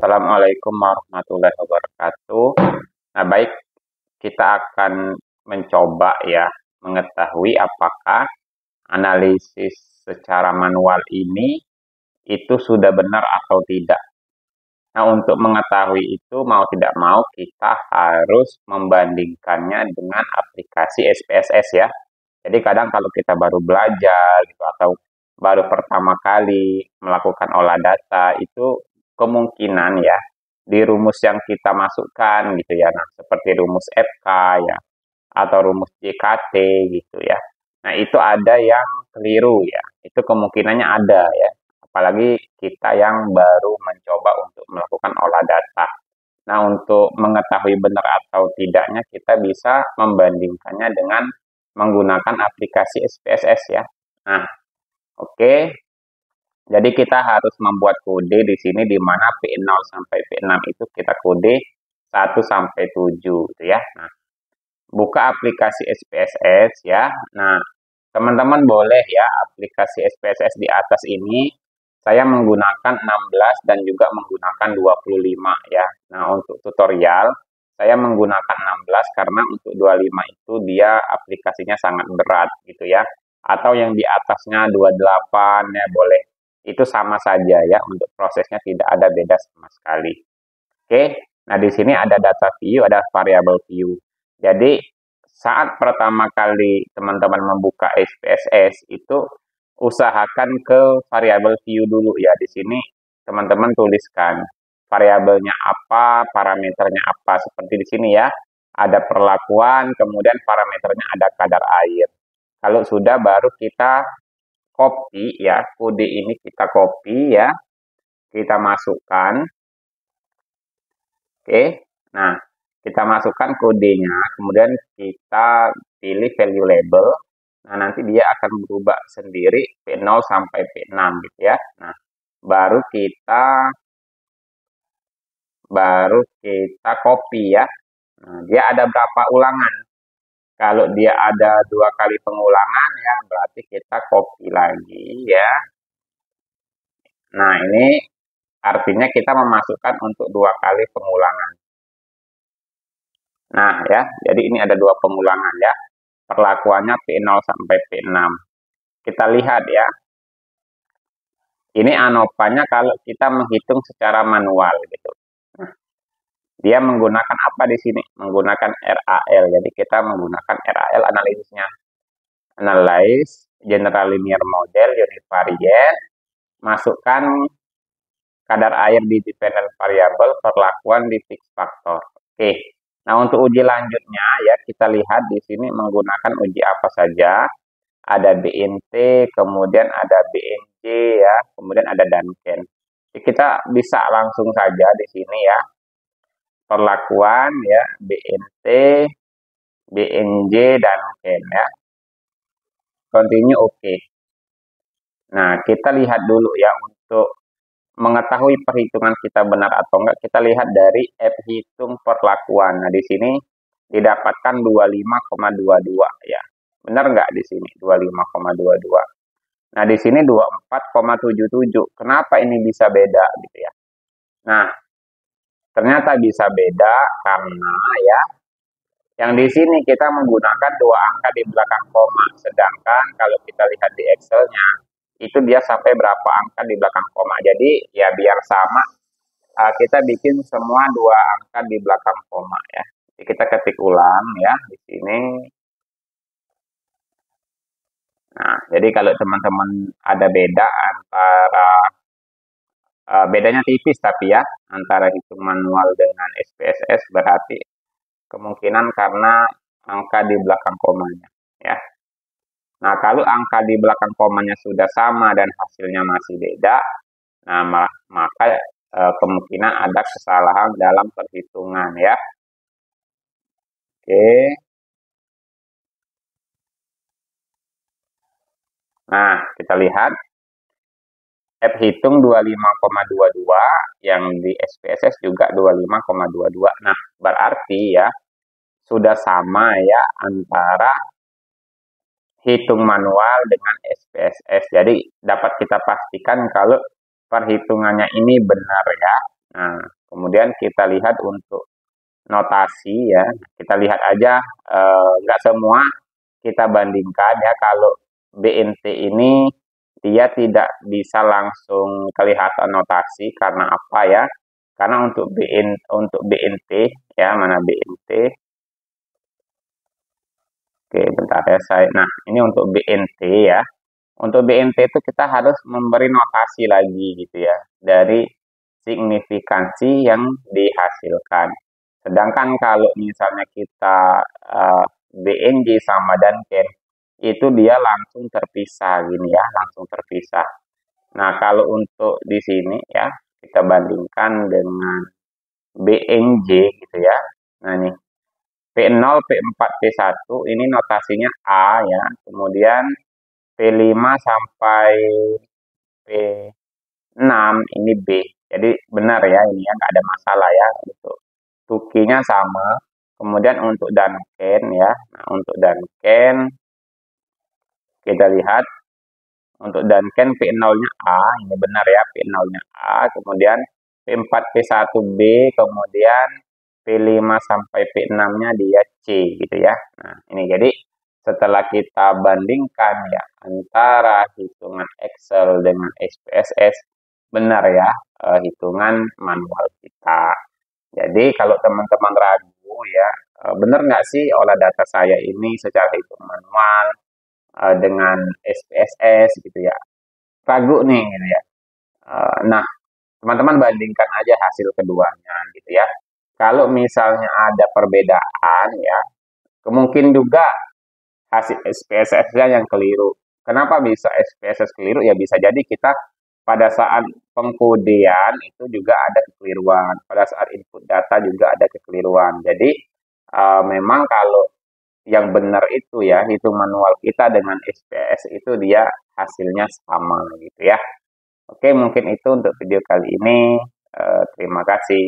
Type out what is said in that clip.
Assalamualaikum warahmatullahi wabarakatuh. Nah, baik, kita akan mencoba ya mengetahui apakah analisis secara manual ini itu sudah benar atau tidak. Nah, untuk mengetahui itu mau tidak mau kita harus membandingkannya dengan aplikasi SPSS ya. Jadi kadang kalau kita baru belajar gitu atau baru pertama kali melakukan olah data itu kemungkinan ya di rumus yang kita masukkan gitu ya. Nah, seperti rumus FK ya atau rumus JKT gitu ya. Nah, itu ada yang keliru ya. Itu kemungkinannya ada ya. Apalagi kita yang baru mencoba untuk melakukan olah data. Nah, untuk mengetahui benar atau tidaknya kita bisa membandingkannya dengan menggunakan aplikasi SPSS ya. Nah, oke. Jadi kita harus membuat kode di sini di mana P0 sampai P6 itu kita kode 1 sampai 7 gitu ya. Nah, buka aplikasi SPSS ya. Nah, teman-teman boleh ya aplikasi SPSS di atas ini saya menggunakan 16 dan juga menggunakan 25 ya. Nah, untuk tutorial saya menggunakan 16 karena untuk 25 itu dia aplikasinya sangat berat gitu ya. Atau yang di atasnya 28 ya boleh. Itu sama saja ya, untuk prosesnya tidak ada beda sama sekali. Oke, nah di sini ada data view, ada variable view. Jadi saat pertama kali teman-teman membuka SPSS itu usahakan ke variable view dulu ya. Di sini teman-teman tuliskan variabelnya apa, parameternya apa, seperti di sini ya. Ada perlakuan, kemudian parameternya ada kadar air. Kalau sudah baru kita copy ya, kode ini kita copy ya, kita masukkan. Oke, nah kita masukkan kodenya, kemudian kita pilih value label. Nah, nanti dia akan berubah sendiri P0 sampai P6 gitu ya. Nah, baru kita copy ya. Nah, dia ada berapa ulangan? Kalau dia ada 2 kali pengulangan ya, berarti kita copy lagi ya. Nah, ini artinya kita memasukkan untuk 2 kali pengulangan. Nah, ya, jadi ini ada 2 pengulangan ya. Perlakuannya P0 sampai P6. Kita lihat ya. Ini ANOVA-nya kalau kita menghitung secara manual gitu. Nah, dia menggunakan apa di sini? Menggunakan RAL. Jadi kita menggunakan RAL analisisnya. Analyze General Linear Model Univariate. Masukkan kadar air di dependent variable, perlakuan di fixed factor. Oke. Nah, untuk uji lanjutnya ya kita lihat di sini menggunakan uji apa saja. Ada BNT, kemudian ada BNJ ya, kemudian ada Duncan. Jadi kita bisa langsung saja di sini ya. Perlakuan ya, BNT, BNJ, Duncan ya. Continue oke. Nah, kita lihat dulu ya untuk mengetahui perhitungan kita benar atau enggak, kita lihat dari F hitung perlakuan. Nah, di sini didapatkan 25,22 ya. Benar nggak di sini 25,22? Nah, di sini 24,77. Kenapa ini bisa beda gitu ya? Nah, ternyata bisa beda karena ya yang di sini kita menggunakan 2 angka di belakang koma, sedangkan kalau kita lihat di Excel-nya itu dia sampai berapa angka di belakang koma. Jadi ya biar sama kita bikin semua 2 angka di belakang koma ya. Jadi kita ketik ulang ya di sini. Nah, jadi kalau teman-teman ada beda antara bedanya tipis tapi ya antara hitung manual dengan SPSS berarti kemungkinan karena angka di belakang komanya ya. Nah, kalau angka di belakang komanya sudah sama dan hasilnya masih beda, nah maka kemungkinan ada kesalahan dalam perhitungan ya. Oke. Nah, kita lihat F hitung 25,22, yang di SPSS juga 25,22. Nah, berarti ya sudah sama ya antara hitung manual dengan SPSS. Jadi dapat kita pastikan kalau perhitungannya ini benar ya. Nah, kemudian kita lihat untuk notasi ya, kita lihat aja, nggak semua kita bandingkan ya. Kalau BNT ini dia tidak bisa langsung kelihatan notasi karena apa ya? Karena untuk BNT ya, mana BNT? Oke, bentar ya saya. Nah, ini untuk BNT ya. Untuk BNT itu kita harus memberi notasi lagi gitu ya dari signifikansi yang dihasilkan. Sedangkan kalau misalnya kita BNJ sama Duncan itu dia langsung terpisah gini ya, langsung terpisah. Nah, kalau untuk di sini ya kita bandingkan dengan BNJ gitu ya. Nah, nih P0, P4, P1 ini notasinya A ya. Kemudian P5 sampai P6 ini B. Jadi benar ya ini ya, nggak ada masalah ya. Untuk tukinya sama. Kemudian untuk Duncan ya. Nah, untuk Duncan kita lihat untuk Duncan P0-nya A, ini benar ya, P0-nya A, kemudian P4 P1 B, kemudian P5 sampai P6-nya dia C gitu ya. Nah, ini jadi setelah kita bandingkan ya antara hitungan Excel dengan SPSS, benar ya hitungan manual kita. Jadi kalau teman-teman ragu ya, benar nggak sih olah data saya ini secara hitung manual dengan SPSS gitu ya. Ragu nih gitu ya. Nah, teman-teman bandingkan aja hasil keduanya gitu ya. Kalau misalnya ada perbedaan ya, kemungkin juga hasil SPSS-nya yang keliru. Kenapa bisa SPSS keliru? Ya bisa jadi kita pada saat pengkodean itu juga ada kekeliruan. Pada saat input data juga ada kekeliruan. Jadi memang kalau yang benar itu ya, hitung manual kita dengan SPS itu dia hasilnya sama gitu ya. Oke, mungkin itu untuk video kali ini. Terima kasih.